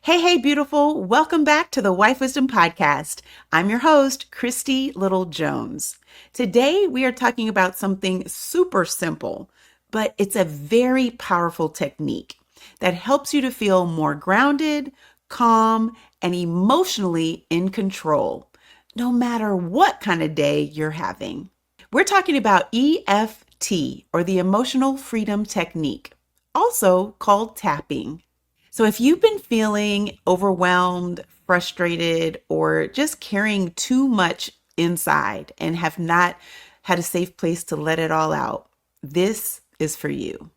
Hey, beautiful. Welcome back to the Wife Wisdom Podcast. I'm your host, Christy Little Jones. Today, we are talking about something super simple, but it's a very powerful technique that helps you to feel more grounded, calm, and emotionally in control, no matter what kind of day you're having. We're talking about EFT, or the Emotional Freedom Technique, also called tapping. So if you've been feeling overwhelmed, frustrated, or just carrying too much inside and have not had a safe place to let it all out, this is for you.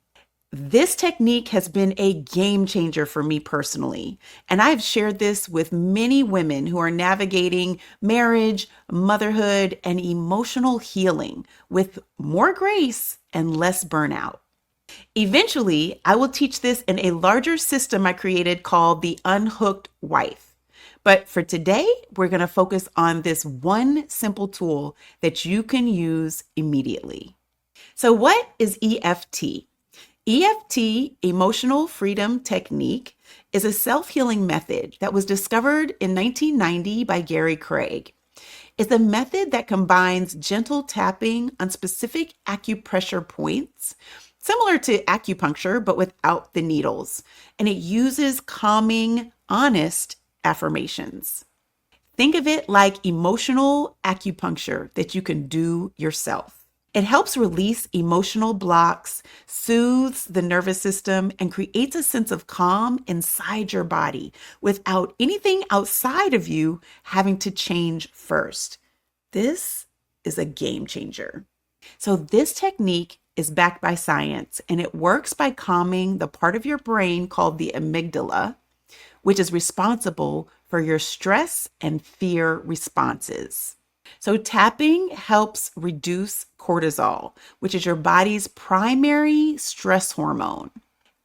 This technique has been a game changer for me personally, and I've shared this with many women who are navigating marriage, motherhood, and emotional healing with more grace and less burnout. Eventually, I will teach this in a larger system I created called the Unhooked Wife. But for today, we're going to focus on this one simple tool that you can use immediately. So what is EFT? EFT, Emotional Freedom Technique, is a self-healing method that was discovered in 1990 by Gary Craig. It's a method that combines gentle tapping on specific acupressure points, similar to acupuncture, but without the needles. And it uses calming, honest affirmations. Think of it like emotional acupuncture that you can do yourself. It helps release emotional blocks, soothes the nervous system, and creates a sense of calm inside your body without anything outside of you having to change first. This is a game changer. So this technique is backed by science, and it works by calming the part of your brain called the amygdala, which is responsible for your stress and fear responses. So tapping helps reduce cortisol, which is your body's primary stress hormone,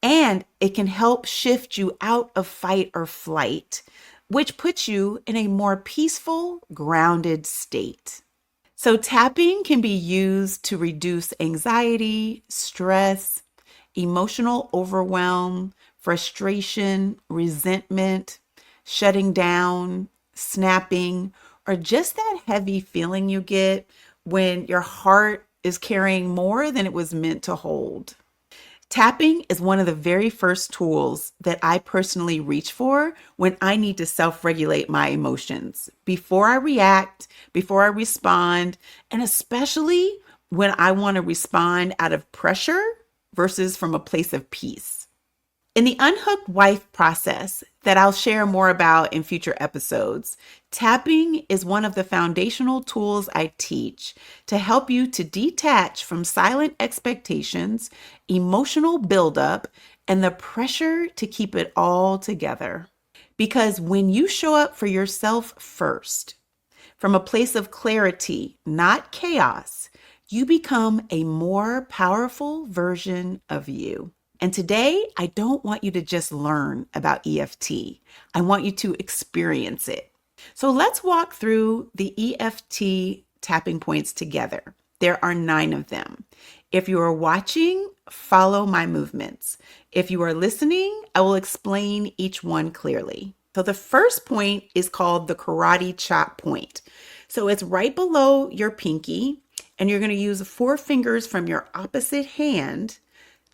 and it can help shift you out of fight or flight, which puts you in a more peaceful, grounded state. So tapping can be used to reduce anxiety, stress, emotional overwhelm, frustration, resentment, shutting down, snapping, or just that heavy feeling you get when your heart is carrying more than it was meant to hold. Tapping is one of the very first tools that I personally reach for when I need to self-regulate my emotions, before I react, before I respond, and especially when I want to respond out of pressure versus from a place of peace. In the Unhooked Wife process that I'll share more about in future episodes, tapping is one of the foundational tools I teach to help you to detach from silent expectations, emotional buildup, and the pressure to keep it all together. Because when you show up for yourself first, from a place of clarity, not chaos, you become a more powerful version of you. And today, I don't want you to just learn about EFT. I want you to experience it. So let's walk through the EFT tapping points together. There are 9 of them. If you are watching, follow my movements. If you are listening, I will explain each one clearly. So the first point is called the karate chop point. So it's right below your pinky, and you're going to use 4 fingers from your opposite hand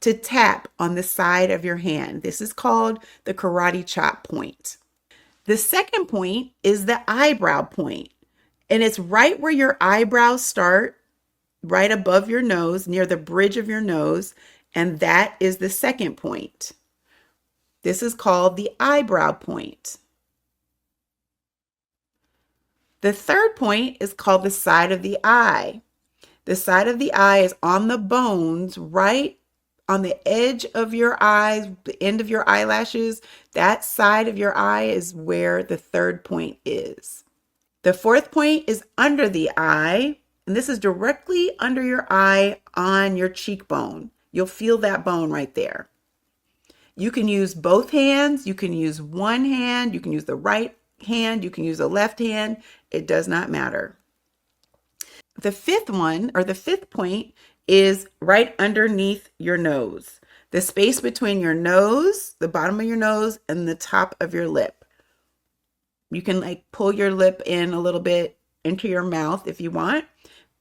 to tap on the side of your hand. This is called the karate chop point. The second point is the eyebrow point, and it's right where your eyebrows start, right above your nose, near the bridge of your nose, and that is the second point. This is called the eyebrow point. The third point is called the side of the eye. The side of the eye is on the bones, right on the edge of your eyes, the end of your eyelashes. That side of your eye is where the third point is. The fourth point is under the eye, and this is directly under your eye on your cheekbone. You'll feel that bone right there. You can use both hands. You can use one hand. You can use the right hand. You can use the left hand. It does not matter. The fifth one, or the fifth point, is right underneath your nose. The space between your nose, the bottom of your nose, and the top of your lip. You can like pull your lip in a little bit into your mouth if you want,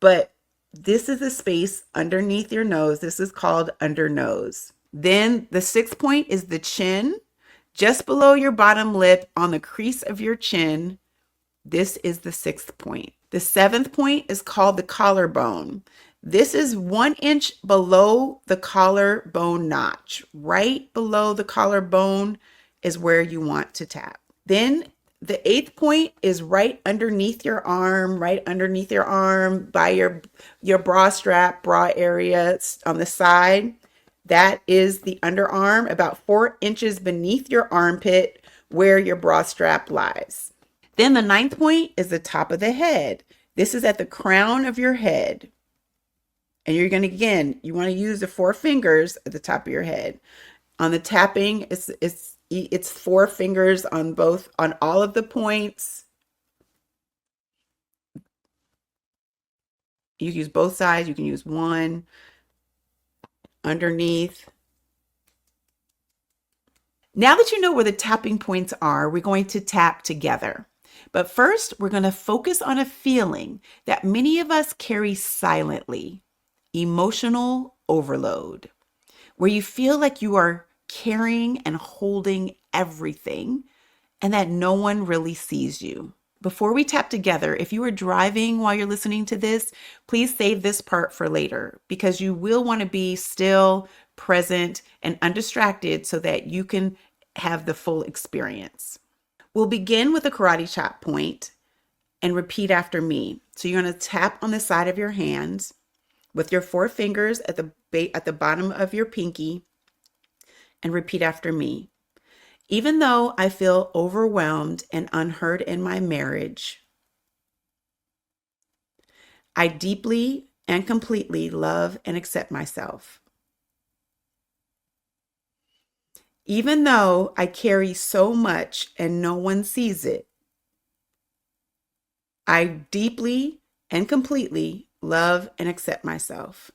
but this is the space underneath your nose. This is called under nose. Then the sixth point is the chin, just below your bottom lip on the crease of your chin. This is the sixth point. The seventh point is called the collarbone. This is 1 inch below the collarbone notch. Right below the collarbone is where you want to tap. Then the eighth point is right underneath your arm, by your bra strap, bra area on the side. That is the underarm, about 4 inches beneath your armpit where your bra strap lies. Then the ninth point is the top of the head. This is at the crown of your head. And you're going to, again, you want to use the 4 fingers at the top of your head. On the tapping, it's 4 fingers on all of the points. You can use both sides. You can use one underneath. Now that you know where the tapping points are, we're going to tap together. But first, we're going to focus on a feeling that many of us carry silently: emotional overload, where you feel like you are carrying and holding everything and that no one really sees you. Before we tap together, if you are driving while you're listening to this, please save this part for later, because you will want to be still, present, and undistracted so that you can have the full experience. We'll begin with a karate chop point and repeat after me. So you're going to tap on the side of your hands with your 4 fingers at the bottom of your pinky and repeat after me. Even though I feel overwhelmed and unheard in my marriage, I deeply and completely love and accept myself. Even though I carry so much and no one sees it, I deeply and completely love and accept myself.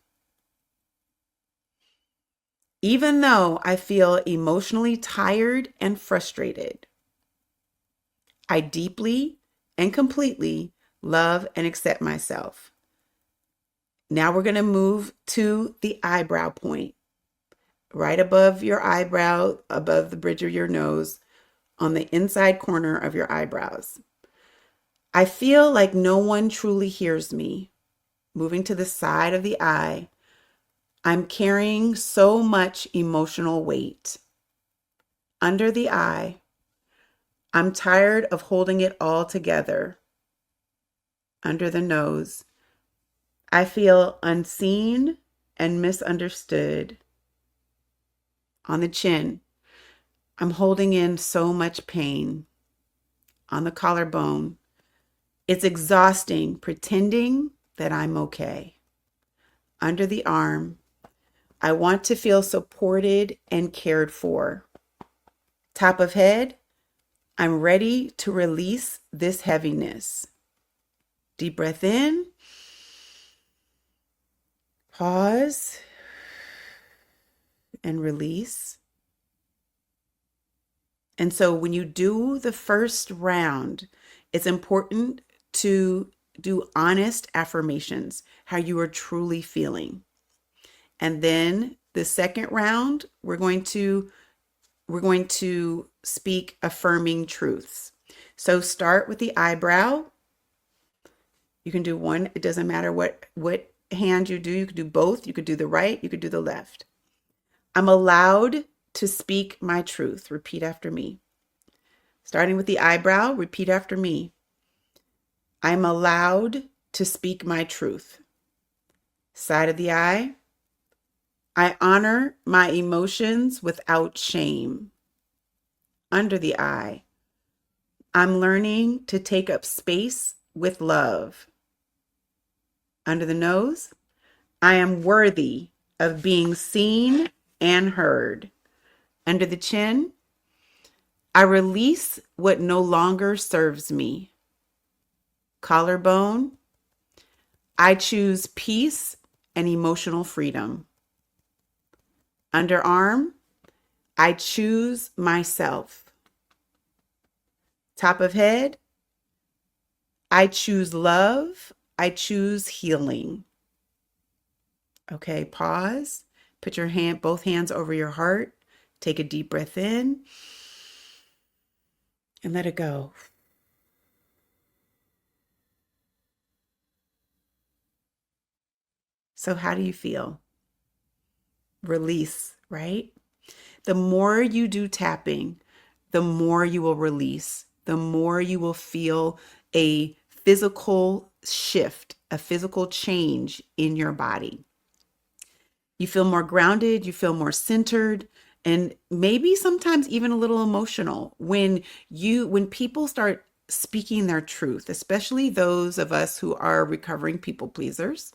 Even though I feel emotionally tired and frustrated, I deeply and completely love and accept myself. Now we're going to move to the eyebrow point, right above your eyebrow, above the bridge of your nose, on the inside corner of your eyebrows. I feel like no one truly hears me. Moving to the side of the eye, I'm carrying so much emotional weight. Under the eye, I'm tired of holding it all together. Under the nose, I feel unseen and misunderstood. On the chin, I'm holding in so much pain. On the collarbone, it's exhausting pretending that I'm okay. Under the arm, I want to feel supported and cared for. Top of head, I'm ready to release this heaviness. Deep breath in. Pause and release. And so when you do the first round, it's important to do honest affirmations, how you are truly feeling. And then the second round, we're going to speak affirming truths. So start with the eyebrow. You can do one. It doesn't matter what hand you do. You could do both. You could do the right. You could do the left. I'm allowed to speak my truth. Repeat after me. Starting with the eyebrow, repeat after me. I'm allowed to speak my truth. Side of the eye. I honor my emotions without shame. Under the eye. I'm learning to take up space with love. Under the nose. I am worthy of being seen and heard. Under the chin. I release what no longer serves me. Collarbone. I choose peace and emotional freedom. Underarm, I choose myself. Top of head, I choose love. I choose healing. Okay, pause. Put your both hands over your heart. Take a deep breath in and let it go. So, how do you feel? Release, right? The more you do tapping, the more you will release, the more you will feel a physical shift, a physical change in your body. You feel more grounded, you feel more centered, and maybe sometimes even a little emotional when people start speaking their truth, especially those of us who are recovering people pleasers,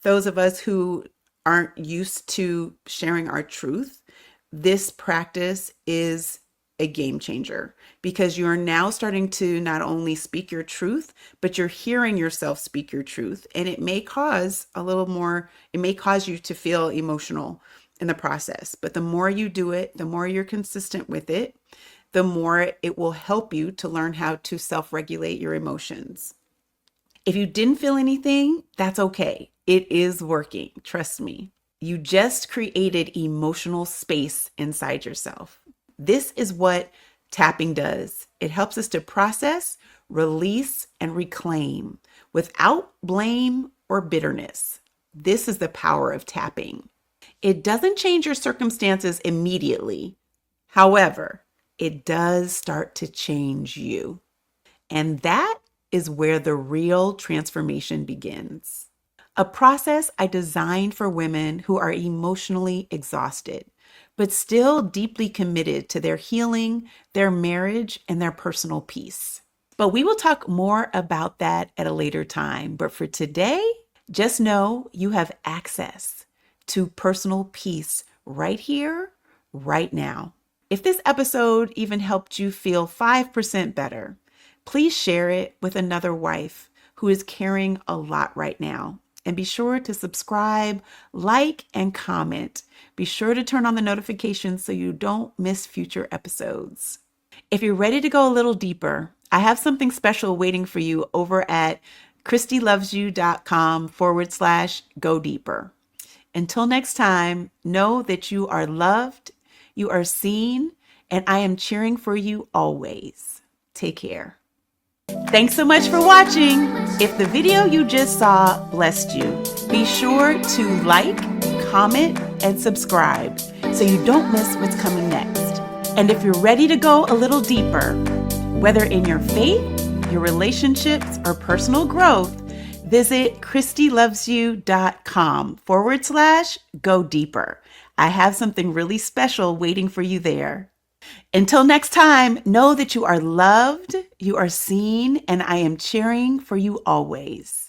those of us who aren't used to sharing our truth. This practice is a game changer because you are now starting to not only speak your truth, but you're hearing yourself speak your truth. And it may cause it may cause you to feel emotional in the process. But the more you do it, the more you're consistent with it, the more it will help you to learn how to self regulate your emotions. If you didn't feel anything, that's okay. It is working. Trust me. You just created emotional space inside yourself. This is what tapping does. It helps us to process, release, and reclaim without blame or bitterness. This is the power of tapping. It doesn't change your circumstances immediately. However, it does start to change you. And that is where the real transformation begins. A process I designed for women who are emotionally exhausted, but still deeply committed to their healing, their marriage, and their personal peace. But we will talk more about that at a later time. But for today, just know you have access to personal peace right here, right now. If this episode even helped you feel 5% better, please share it with another wife who is carrying a lot right now. And be sure to subscribe, like, and comment. Be sure to turn on the notifications so you don't miss future episodes. If you're ready to go a little deeper, I have something special waiting for you over at christylovesyou.com/go deeper. Until next time, know that you are loved, you are seen, and I am cheering for you always. Take care. Thanks so much for watching. If the video you just saw blessed you, be sure to like, comment, and subscribe so you don't miss what's coming next. And if you're ready to go a little deeper, whether in your faith, your relationships, or personal growth, visit christylovesyou.com/go deeper. I have something really special waiting for you there. Until next time, know that you are loved, you are seen, and I am cheering for you always.